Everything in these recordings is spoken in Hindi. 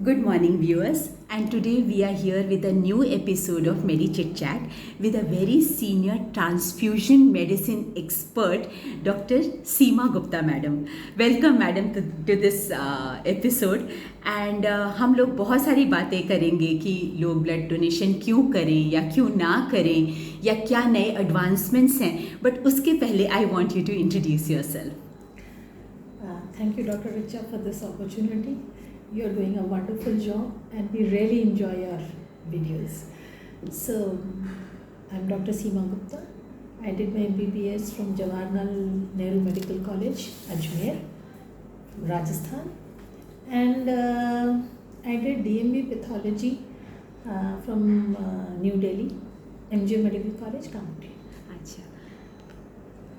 Good morning, viewers. And today we are here with a new episode of Medi Chit Chat with a very senior transfusion medicine expert, Dr. Seema Gupta, madam. Welcome, madam, to this episode. And हम लोग बहुत सारी बातें करेंगे कि लोग ब्लड डोनेशन क्यों करें या क्यों ना करें या क्या नए एडवांसमेंट्स हैं. बट उसके पहले I want you to introduce yourself. Thank you, Dr. Richa, for this opportunity. You're doing a wonderful job and we really enjoy your videos. So, I'm Dr. Seema Gupta. I did my MBBS from Jawaharlal Nehru Medical College, Ajmer, Rajasthan. And I did DMB Pathology from New Delhi, MJ Medical College, Kanpur.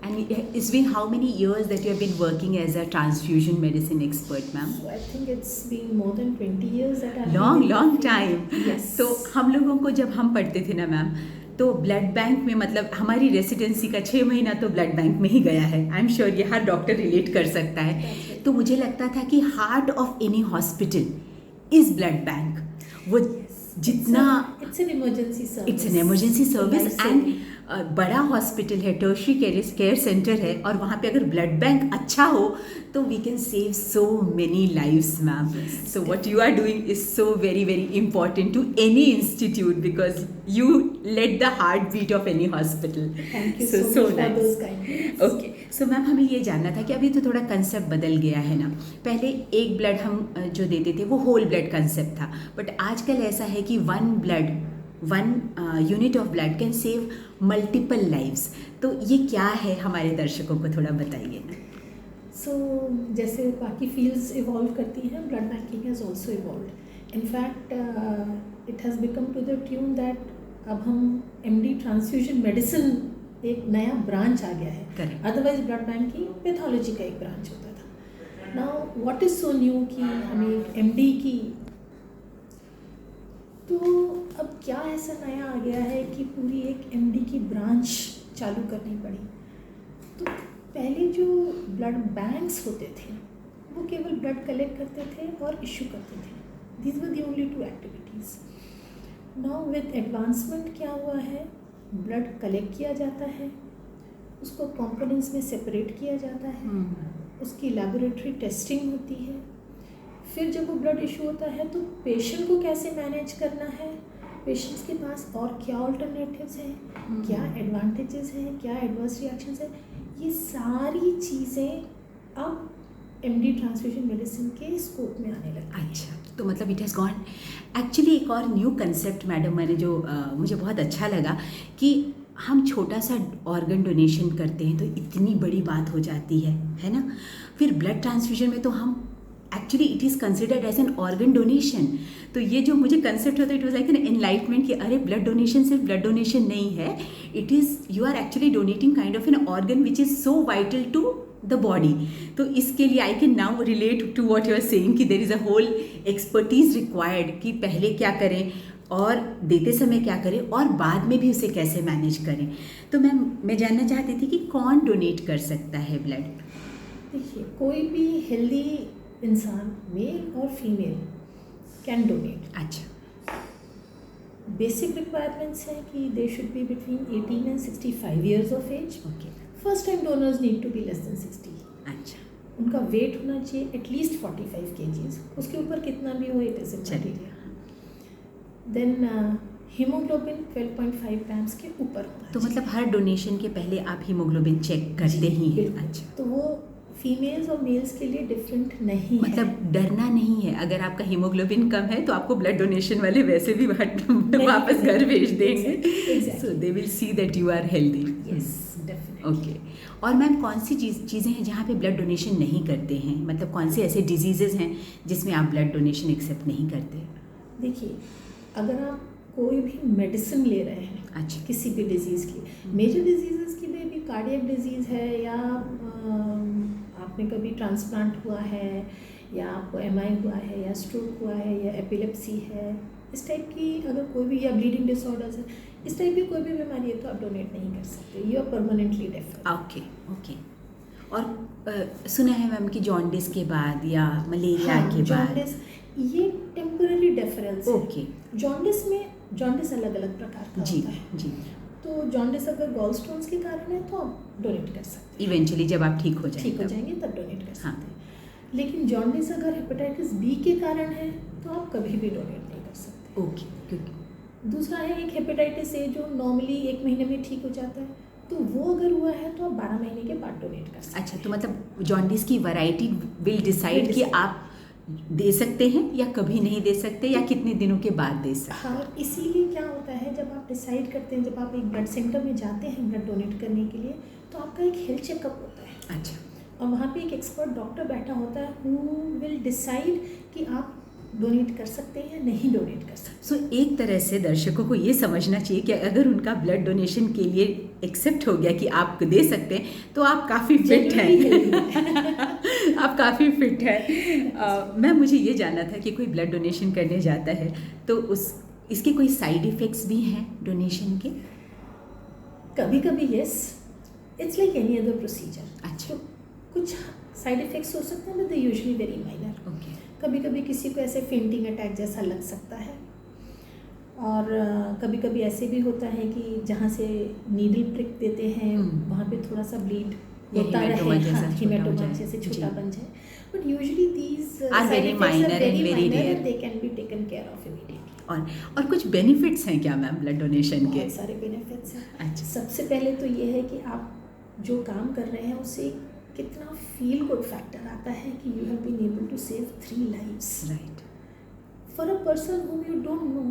And it's been how many years that you have been working as a transfusion medicine expert, ma'am? So I think it's been more than 20 years that I've long time. Yes. तो हम लोगों को जब हम पढ़ते थे ना मैम, तो ब्लड बैंक में मतलब हमारी रेसिडेंसी का 6 महीना तो ब्लड बैंक में ही गया है. आई एम श्योर ये हर डॉक्टर रिलेट कर सकता है. तो मुझे लगता था कि heart of any hospital is blood bank. वो जितना it's an emergency service and बड़ा हॉस्पिटल है, टर्शरी केयर सेंटर है, और वहाँ पे अगर ब्लड बैंक अच्छा हो तो we can save so many lives, ma'am. So what you are doing is so very very important to any institute because you let the heart beat of any hospital. So nice. Okay, so ma'am हमें ये जानना था कि अभी तो थोड़ा कंसेप्ट बदल गया है ना. पहले एक ब्लड हम जो देते थे वो होल ब्लड कंसेप्ट था, बट आजकल ऐसा है कि one unit of blood can save multiple lives. तो ये क्या है, हमारे दर्शकों को थोड़ा बताइए ना. सो जैसे बाकी फील्ड्स इवॉल्व करती हैं, blood banking has also evolve. In fact it has become to the tune that अब हम MD ट्रांसफ्यूजन मेडिसिन एक नया ब्रांच आ गया है. अदरवाइज ब्लड बैंकिंग पैथोलॉजी का एक ब्रांच होता था. Now what is so new कि हमें MD की, तो अब क्या ऐसा नया आ गया है कि पूरी एक MD की ब्रांच चालू करनी पड़ी. तो पहले जो ब्लड बैंक्स होते थे वो केवल ब्लड कलेक्ट करते थे और इशू करते थे. These were the only 2 activities. Now with advancement क्या हुआ है, ब्लड कलेक्ट किया जाता है, उसको कंपोनेंट्स में सेपरेट किया जाता है, उसकी लैबोरेटरी टेस्टिंग होती है, फिर जब वो ब्लड इशू होता है तो पेशेंट को कैसे मैनेज करना है, पेशेंट्स के पास और क्या ऑल्टरनेटिव्स हैं, क्या एडवांटेजेस हैं, क्या एडवर्स रिएक्शंस हैं, ये सारी चीज़ें अब MD ट्रांसफ्यूजन मेडिसिन के स्कोप में आने लगी. अच्छा, तो मतलब इट हैज़ गॉन. एक्चुअली एक और न्यू कंसेप्ट मैडम मैंने जो मुझे बहुत अच्छा लगा कि हम छोटा सा ऑर्गन डोनेशन करते हैं तो इतनी बड़ी बात हो जाती है ना. फिर ब्लड ट्रांसफ्यूजन में तो हम actually it is considered as an organ donation. तो ये जो मुझे कंसेप्ट होता है, it was like an enlightenment कि अरे ब्लड डोनेशन सिर्फ ब्लड डोनेशन नहीं है, it is you are actually donating kind of an organ which is so vital to the body. तो इसके लिए I can now relate to what you are saying कि there is a whole expertise required कि पहले क्या करें और देते समय क्या करें और बाद में भी उसे कैसे मैनेज करें. तो मैं जानना चाहती थी कि कौन डोनेट कर सकता है ब्लड. देखिए, कोई भी हेल्दी इंसान, मेल और फीमेल, कैन डोनेट. अच्छा. बेसिक रिक्वायरमेंट्स हैं कि they should be between 18 and 65 years of age. Okay. First time donors need to be less than 60. अच्छा. उनका वेट होना चाहिए एटलीस्ट 45 kgs. उसके ऊपर कितना भी हो, इट इज चलिए. देन हीमोग्लोबिन 12.5 grams के ऊपर होना. तो मतलब हर डोनेशन के पहले आप हीमोग्लोबिन चेक करते ही हैं. अच्छा. तो वो फीमेल्स और मेल्स के लिए डिफरेंट नहीं मतलब है. डरना नहीं है, अगर आपका हीमोग्लोबिन कम है तो आपको ब्लड डोनेशन वाले वैसे भी वापस घर भेज देंगे. So they will see that you are healthy. Yes, definitely. Okay. और मैम कौन सी चीज़ें हैं जहाँ पे ब्लड डोनेशन नहीं करते हैं, मतलब कौन से ऐसे डिजीजेज हैं जिसमें आप ब्लड डोनेशन एक्सेप्ट नहीं करते. देखिए, अगर आप कोई भी मेडिसिन ले रहे हैं, अच्छा, किसी भी डिजीज़ की, मेजर डिजीज़ की भी कार्डियक डिजीज़ है, या आपने कभी ट्रांसप्लांट हुआ है, या आपको MI हुआ है, या स्ट्रोक हुआ है, या एपिलेप्सी है, इस टाइप की अगर कोई भी, या ब्लीडिंग डिसऑर्डर्स है, इस टाइप की कोई भी बीमारी है तो आप डोनेट नहीं कर सकते. You are permanently deaf. Okay. और सुना है मैम कि जॉन्डिस के बाद या मलेरिया के बाद, ये टेम्पररी डेफरेंस है। ओके। जॉन्डिस अलग अलग प्रकार का जी होता है। जी। तो जॉन्डिस अगर गॉल स्टोन्स के कारण है तो आप डोनेट कर सकते हैं, इवेंचुअली जब आप ठीक हो जाएंगे तब डोनेट कर सकते हाँ। हैं। लेकिन जॉन्डिस अगर हेपेटाइटिस बी के कारण है तो आप कभी भी डोनेट नहीं कर सकते। ओके। क्योंकि दूसरा है एक हेपेटाइटिस ए जो नॉर्मली 1 महीने में ठीक हो जाता है, तो वो अगर हुआ है तो आप 12 महीने के बाद डोनेट कर सकते हैं। अच्छा, तो मतलब जॉन्डिस की वैरायटी विल डिसाइड कि आप दे सकते हैं या कभी नहीं दे सकते या कितने दिनों के बाद दे सकते हैं। हाँ, इसीलिए क्या होता है जब आप डिसाइड करते हैं, जब आप एक ब्लड सेंटर में जाते हैं ब्लड डोनेट करने के लिए, तो आपका एक हेल्थ चेकअप होता है। अच्छा। और वहाँ पे एक एक्सपर्ट डॉक्टर बैठा होता है हु विल डिसाइड कि आप डोनेट कर सकते हैं या नहीं डोनेट कर सकते। सो एक तरह से दर्शकों को ये समझना चाहिए कि अगर उनका ब्लड डोनेशन के लिए एक्सेप्ट हो गया कि आप दे सकते हैं तो आप काफ़ी फिट हैं। आप काफ़ी फिट हैं। मैं मुझे ये जानना था कि कोई ब्लड डोनेशन करने जाता है तो इसके कोई साइड इफ़ेक्ट्स भी हैं डोनेशन के? कभी कभी yes, it's like any other procedure. अच्छा। तो कुछ साइड इफ़ेक्ट्स हो सकते हैं but they usually very minor. Okay. कभी कभी किसी को ऐसे फेंटिंग अटैक जैसा लग सकता है, और कभी कभी ऐसे भी होता है कि जहाँ से नीडल प्रिक देते हैं वहाँ पे थोड़ा सा ब्लीड होता है, हेमाटोमा जैसे छोटा बन जाए, but usually these are very minor and very rare, they can be taken care of immediately. और कुछ बेनिफिट्स हैं क्या मैम ब्लड डोनेशन के? बहुत सारे बेनिफिट्स हैं। अच्छा। सबसे पहले तो ये है कि आप जो काम कर रहे हैं उससे कितना फील गुड फैक्टर आता है कि you have been able to save 3 lives. Right. For a person whom you don't know,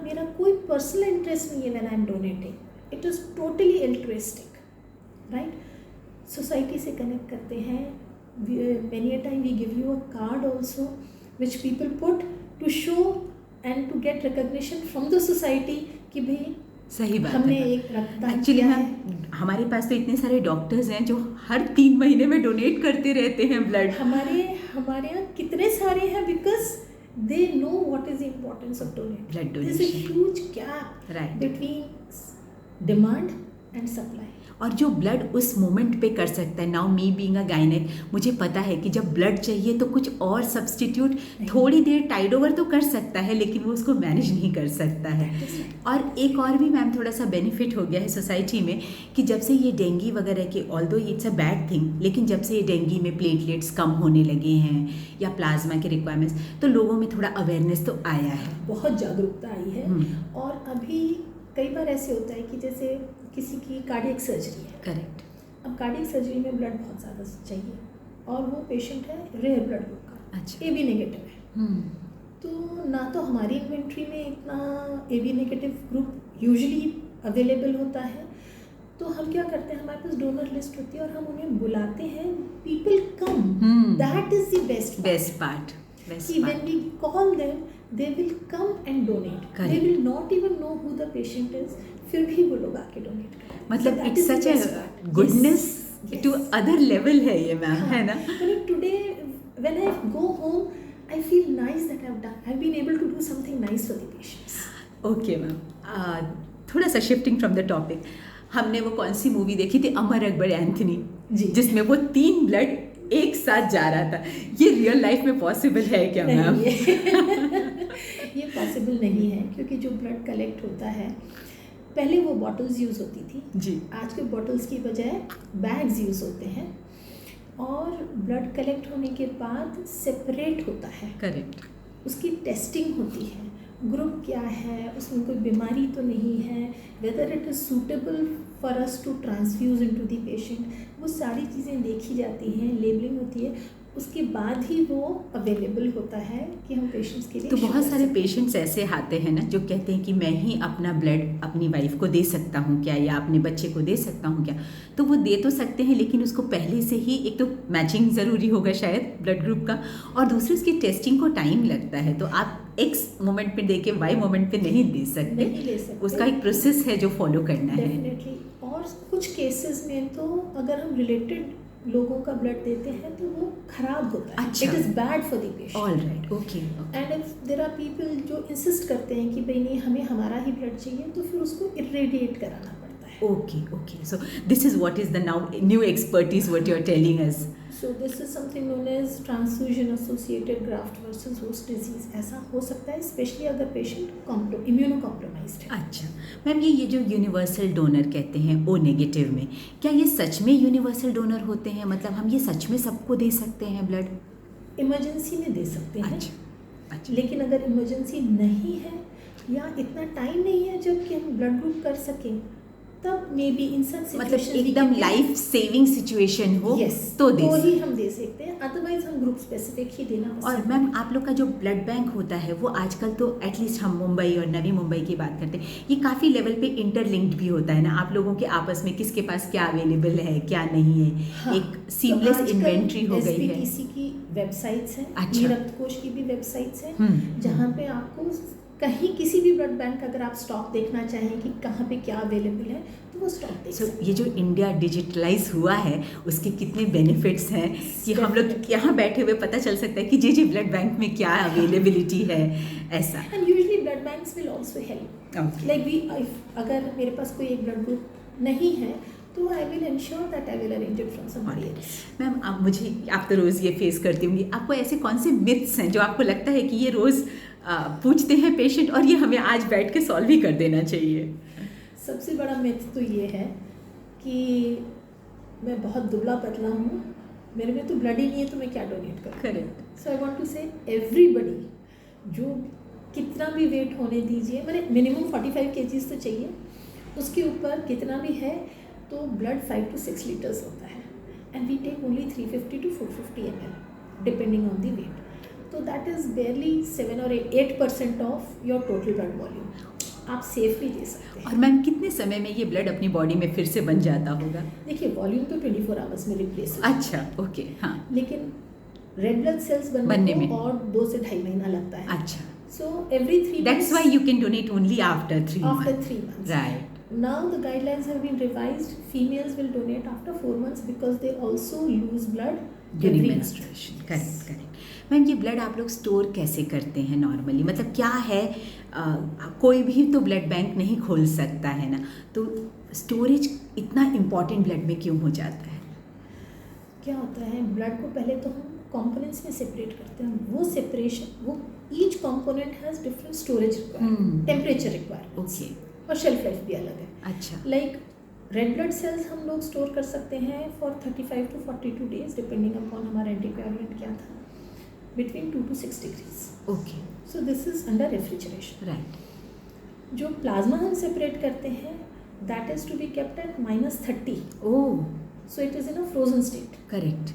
मेरा कोई पर्सनल इंटरेस्ट नहीं है when I am donating, it is totally altruistic, right. Society से कनेक्ट करते हैं, many a time we give you a card also which people put to show and to get recognition from the society कि भाई सही बात हमने है। एक रक्तदान एक्चुअली किया मैम है। हमारे पास तो इतने सारे डॉक्टर्स हैं जो हर 3 महीने में डोनेट करते रहते हैं ब्लड। हमारे यहाँ कितने सारे हैं because they know what is the importance of Blood donate. This is huge gap Right. Between demand and supply. और जो ब्लड उस मोमेंट पे कर सकता है, now me being a gynaec, मुझे पता है कि जब ब्लड चाहिए तो कुछ और सब्स्टिट्यूट थोड़ी देर टाइड ओवर तो कर सकता है लेकिन वो उसको मैनेज नहीं कर सकता है। और एक और भी मैम थोड़ा सा बेनिफिट हो गया है सोसाइटी में कि जब से ये डेंगू वगैरह के, although it's a bad thing, लेकिन जब से ये डेंगू में प्लेटलेट्स कम होने लगे हैं या प्लाज्मा के रिक्वायरमेंट्स, तो लोगों में थोड़ा अवेयरनेस तो आया है, बहुत जागरूकता आई है। और अभी कई बार ऐसे होता है कि जैसे किसी की कार्डियक सर्जरी है, करेक्ट। अब कार्डियक सर्जरी में ब्लड बहुत ज़्यादा चाहिए और वो पेशेंट है रेयर ब्लड ग्रुप का, अच्छा। AB नेगेटिव है। तो ना तो हमारी इन्वेंट्री में इतना AB negative group usually available होता है, तो हम क्या करते हैं, हमारे पास डोनर लिस्ट होती है और हम उन्हें बुलाते हैं, people come, that is the best part कि when we call them they will come and donate. Correct. They will not even know who the patient is, फिर भी वो लोग आके डोनेट करें। मतलब it's such a goodness to other level है ये मैम, है ना? Today when I go home I feel nice that I've been able to do something nice for the patients. Okay ma'am, थोड़ा सा शिफ्टिंग फ्रॉम द टॉपिक, हमने वो कौन सी मूवी देखी थी, अमर अकबर एंथनी जी, जिसमें वो 3 ब्लड एक साथ जा रहा था, ये रियल लाइफ में पॉसिबल है क्या मैम? ये पॉसिबल नहीं है क्योंकि जो ब्लड कलेक्ट होता है, पहले वो बॉटल्स यूज़ होती थी जी, आज के बॉटल्स की बजाय बैग्स यूज़ होते हैं, और ब्लड कलेक्ट होने के बाद सेपरेट होता है, करेक्ट, उसकी टेस्टिंग होती है, ग्रुप क्या है, उसमें कोई बीमारी तो नहीं है, whether it is suitable for us to transfuse into the patient, वो सारी चीज़ें देखी जाती हैं, लेबलिंग होती है, उसके बाद ही वो अवेलेबल होता है कि हम पेशेंट्स के लिए। तो बहुत सारे पेशेंट्स ऐसे आते हैं ना जो कहते हैं कि मैं ही अपना ब्लड अपनी वाइफ को दे सकता हूँ क्या, या अपने बच्चे को दे सकता हूँ क्या, तो वो दे तो सकते हैं लेकिन उसको पहले से ही एक तो मैचिंग ज़रूरी होगा शायद ब्लड ग्रुप का, और दूसरी उसकी टेस्टिंग को टाइम लगता है, तो आप X मोमेंट पे दे के Y मोमेंट पे नहीं दे सकते, उसका एक प्रोसेस है जो फॉलो करना है। डेफिनेटली, और कुछ केसेस में तो अगर हम रिलेटेड लोगों का ब्लड देते हैं तो वो खराब होता है, it is bad for the patient. Alright, okay. And if there are people जो इंसिस्ट करते हैं कि भाई नहीं हमें हमारा ही ब्लड चाहिए, तो फिर उसको इरेडिएट कराना पड़ता है। Okay, so this is what is the now new expertise what you are telling us. So this is something known as transfusion associated graft versus host disease. ऐसा हो सकता है स्पेशली अगर पेशेंट इम्यूनो कॉम्प्रोमाइज्ड है. अच्छा मैम, ये जो यूनिवर्सल डोनर कहते हैं ओ नेगेटिव में, क्या ये सच में यूनिवर्सल डोनर होते हैं? मतलब हम ये सच में सबको दे सकते हैं ब्लड? इमरजेंसी में दे सकते हैं. अच्छा. लेकिन अगर इमरजेंसी नहीं है या इतना टाइम नहीं है जब कि हम ब्लड ग्रुप कर सकें, तब मे बी इन सब मतलब एकदम लाइफ सेविंग सिचुएशन हो तो ही हम दे सकते हैं, अदरवाइज हम ग्रुप स्पेसिफिक ही देना पसंद. और मैम आप लोग का जो ब्लड बैंक होता है वो आजकल तो एटलीस्ट हम मुंबई और नवी मुंबई की बात करते हैं, ये काफ़ी लेवल पे इंटरलिंक्ड भी होता है ना, आप लोगों के आपस में किसके पास क्या अवेलेबल है क्या नहीं है. हाँ, एक सीमलेस तो इन्वेंट्री हो गई है. SBTC की वेबसाइट्स हैं. अच्छा. रक्त कोष की भी वेबसाइट्स हैं जहाँ पे आपको कहीं किसी भी ब्लड बैंक अगर आप स्टॉक देखना चाहें कि कहाँ पे क्या अवेलेबल है तो वो स्टॉक देख सकते हैं. ये जो इंडिया डिजिटलाइज हुआ है उसके कितने बेनिफिट्स हैं कि हम लोग यहाँ बैठे हुए पता चल सकता है कि जी ब्लड बैंक में क्या अवेलेबिलिटी है ऐसा. And usually blood banks will also help. Like अगर मेरे पास कोई एक ब्लड ग्रुप नहीं है तो I will ensure that I will arrange it from somebody else. Ma'am आप तो रोज़ ये फेस करती होंगी, आपको ऐसे कौन से मिथ्स हैं जो आपको लगता है कि ये रोज़ पूछते हैं पेशेंट और ये हमें आज बैठ के सॉल्व ही कर देना चाहिए? सबसे बड़ा मिथ तो ये है कि मैं बहुत दुबला पतला हूँ, मेरे में तो ब्लड ही नहीं है तो मैं क्या डोनेट करूँ. Correct. So I want to say everybody, जो कितना भी वेट होने दीजिए, मैंने मिनिमम 45 kgs तो चाहिए, उसके ऊपर कितना भी है तो ब्लड 5 to 6 लीटर्स होता है and we take only 350 to 450 ml depending on the weight. तो that is barely 7 or 8% of your total blood volume. आप सेफली दे सकते हैं. और मैम कितने समय में ये ब्लड अपनी बॉडी में फिर से बन जाता होगा? देखिए वॉल्यूम तो 24 आवर्स में रिप्लेस. अच्छा ओके. हाँ, लेकिन रेड ब्लड सेल्स बनने में और 2 से 2.5 महीना लगता है. अच्छा. So every 3 months. That's why you can donate only after 3 months. After 3 months. Right. Now the guidelines have been revised. Females will donate after 4 months because they also lose blood during menstruation. Correct. Ma'am ये ब्लड आप लोग स्टोर कैसे करते हैं नॉर्मली? मतलब क्या है, कोई भी तो ब्लड बैंक नहीं खोल सकता है ना, तो स्टोरेज इतना इम्पॉर्टेंट ब्लड में क्यों हो जाता है? क्या होता है, ब्लड को पहले तो हम कंपोनेंट्स में सेपरेट करते हैं. वो सेपरेशन, वो each component has different storage requirement, temperature requirements. Okay. और शेल्फ लाइफ भी अलग है. अच्छा. लाइक रेड ब्लड सेल्स हम लोग स्टोर कर सकते हैं for 35 to 42 days depending upon हमारा एंटीकोएगुलेंट क्या था, between 2 to 6 degrees. Okay. So this is under refrigeration. Right. जो प्लाज्मा हम सेपरेट करते हैं that is to be kept at -30. Oh. So it is in a frozen state. Correct.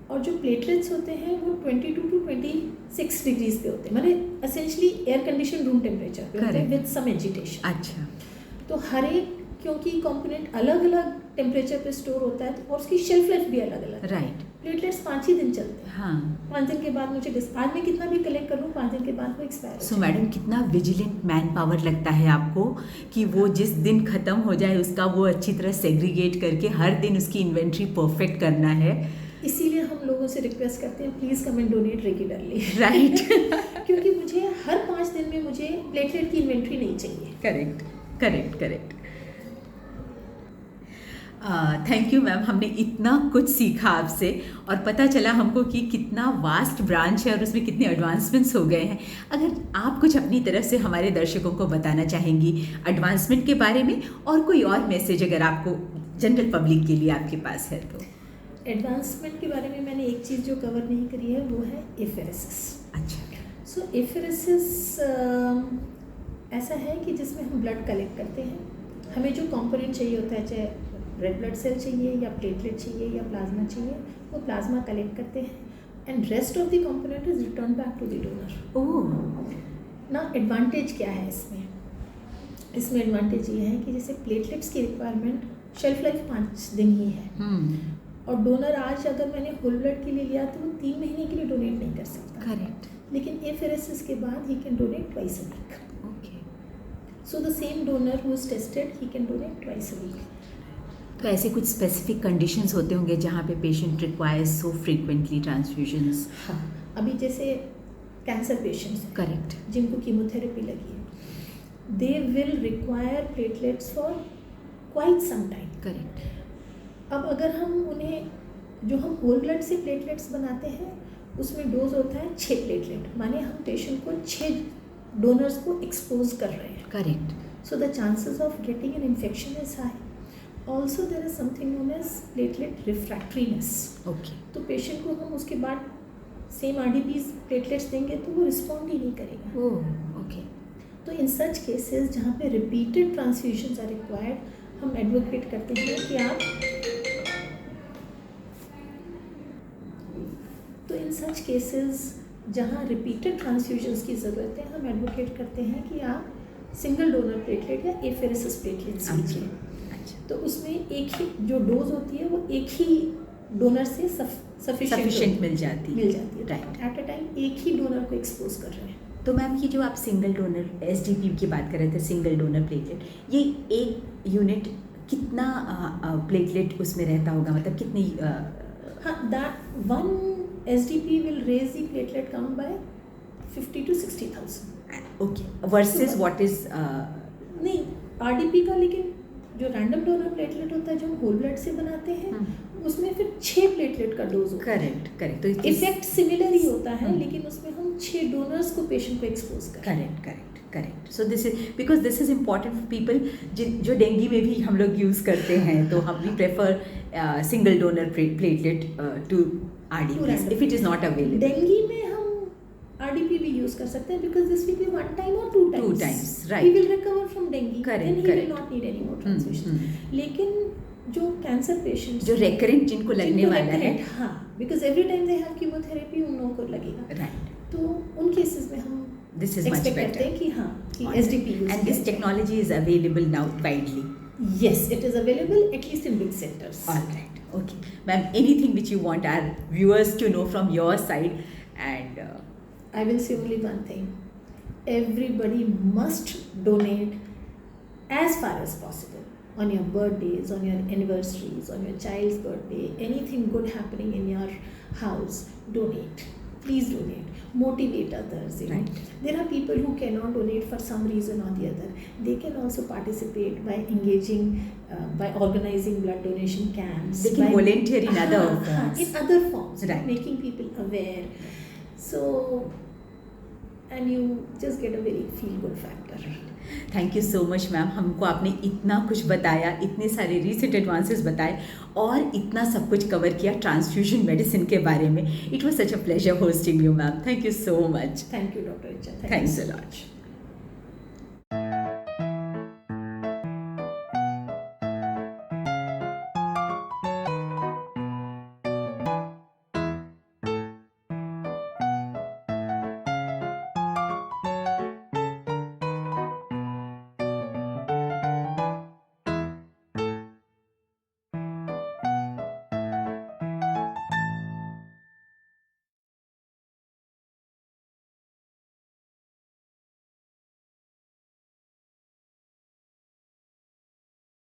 और जो प्लेटलेट्स होते हैं वो 22 to 26 डिग्रीज पे होते हैं, माने essentially air condition room temperature पे होते हैं विद सम एजिटेशन. अच्छा. तो हर एक क्योंकि कंपोनेंट अलग अलग टेम्परेचर पे स्टोर होता है और उसकी शेल्फ लाइफ भी अलग अलग. राइट. प्लेटलेट्स 5 ही दिन चलते हैं. हाँ. 5 दिन के बाद मुझे आज मैं कितना भी कलेक्ट कर लूँ 5 दिन के बाद वो एक्सपायर. सो मैडम कितना विजिलेंट मैन पावर लगता है आपको कि वो जिस दिन ख़त्म हो जाए उसका वो अच्छी तरह सेग्रीगेट करके हर दिन उसकी इन्वेंट्री परफेक्ट करना है. इसीलिए हम लोगों से रिक्वेस्ट करते हैं please come and donate regularly. Right. क्योंकि मुझे हर 5 दिन में मुझे प्लेटलेट की इन्वेंट्री नहीं चाहिए. करेक्ट. थैंक यू मैम, हमने इतना कुछ सीखा आपसे और पता चला हमको कि कितना वास्ट ब्रांच है और उसमें कितने एडवांसमेंट्स हो गए हैं. अगर आप कुछ अपनी तरफ से हमारे दर्शकों को बताना चाहेंगी एडवांसमेंट के बारे में और कोई और मैसेज अगर आपको जनरल पब्लिक के लिए आपके पास है तो. एडवांसमेंट के बारे में मैंने एक चीज़ जो कवर नहीं करी है वो है एफेरेसिस. अच्छा. सो एफेरेसिस ऐसा है कि जिसमें हम ब्लड कलेक्ट करते हैं, हमें जो कंपोनेंट चाहिए होता है, चाहे रेड ब्लड सेल चाहिए या प्लेटलेट चाहिए या प्लाज्मा चाहिए, वो प्लाज्मा कलेक्ट करते हैं and rest of the component is return back to the donor. Oh. ना एडवांटेज क्या है इसमें एडवांटेज ये है कि जैसे प्लेटलेट्स की रिक्वायरमेंट शेल्फ लाइफ 5 दिन ही है. और डोनर आज अगर मैंने होल ब्लड के लिए लिया तो वो 3 महीने के लिए डोनेट नहीं कर सकता. करेक्ट. लेकिन एफेरेसिस के बाद ही can donate twice a week. Okay. So the same donor who is tested he can donate twice a week. तो ऐसे कुछ स्पेसिफिक कंडीशंस होते होंगे जहाँ पे patient requires so frequently transfusions? हाँ, अभी जैसे कैंसर पेशेंट्स. करेक्ट. जिनको कीमोथेरेपी लगी है, they will require platelets for quite some time. Correct. अब अगर हम उन्हें जो हम होल ब्लड से प्लेटलेट्स बनाते हैं उसमें डोज होता है 6 प्लेटलेट, माने हम पेशेंट को 6 डोनर्स को एक्सपोज कर रहे हैं. Correct. So the chances of getting an infection is high. Also there is something known as platelet refractoriness. Okay. तो पेशेंट को हम उसके बाद सेम RDPs प्लेटलेट्स देंगे तो वो रिस्पॉन्ड ही नहीं करेगा. ओह, ओके. तो इन सच केसेस जहाँ पे रिपीटेड ट्रांसफ्यूजन्स आर रिक्वायर्ड, हम एडवोकेट करते हैं कि आप तो इन सच केसेस जहाँ रिपीटेड ट्रांसफ्यूजन्स की ज़रूरत है, हम एडवोकेट करते हैं कि आप सिंगल डोनर प्लेटलेट या एफेरेसिस प्लेटलेट्स लीजिए. तो उसमें एक ही जो डोज होती है वो एक ही डोनर से सफिशिएंट मिल जाती है. राइट. एट अ टाइम एक ही डोनर को एक्सपोज कर रहे हैं. तो मैम ये जो आप सिंगल डोनर SDP की बात कर रहे थे, सिंगल डोनर प्लेटलेट, ये एक यूनिट कितना प्लेटलेट उसमें रहता होगा, मतलब कितनी? हाँ, that one SDP will raise the platelet count by 50 to 60,000. Okay. Versus what is नहीं, RDP का, लेकिन जो रैंडम डोनर प्लेटलेट होता है जो हम होल ब्लड से बनाते हैं उसमें फिर 6 प्लेटलेट का डोज होता है. करेक्ट. तो इफेक्ट सिमिलर ही होता है, लेकिन उसमें हम 6 डोनर्स को पेशेंट को एक्सपोज करते हैं. Correct. So this is because this is important for people जो डेंगू में भी हम लोग यूज़ करते हैं. तो हम भी prefer single donor platelet to RDPs if it is not available. Dengue में हम RDP भी यूज कर सकते हैं because this will be 1 time or 2 times. 2 times, right. He will recover from dengue. Correct, Then he correct. will not need any more transfusion. लेकिन जो कैंसर पेशेंट्स जो रेकरेंट जिनको लगने वाला है, हाँ, because every time they have chemotherapy उन लोगों को लगेगा. राइट. तो उन केसेस में हम This is much expect better. करते हैं कि हाँ, कि SDP use And this technology is available now widely. Yes, it is available at least in big centers. All right. Okay. Ma'am, anything which you want our viewers to know from your side? And I will say only one thing. Everybody must donate as far as possible. On your birthdays, on your anniversaries, on your child's birthday, anything good happening in your house, donate. Please donate. Motivate others. You know. Right. There are people who cannot donate for some reason or the other. They can also participate by engaging, by organizing blood donation camps. they can volunteer in other forms. In other forms. Right. Making people aware. So, and you just get a very feel-good factor. Thank you so much ma'am. हमको आपने इतना कुछ बताया, इतने सारे रिसेंट एडवांसेस बताए और इतना सब कुछ कवर किया ट्रांसफ्यूजन मेडिसिन के बारे में. It was such a pleasure hosting you ma'am. Thank you so much. Thank you, Dr. Richa. Thanks a lot.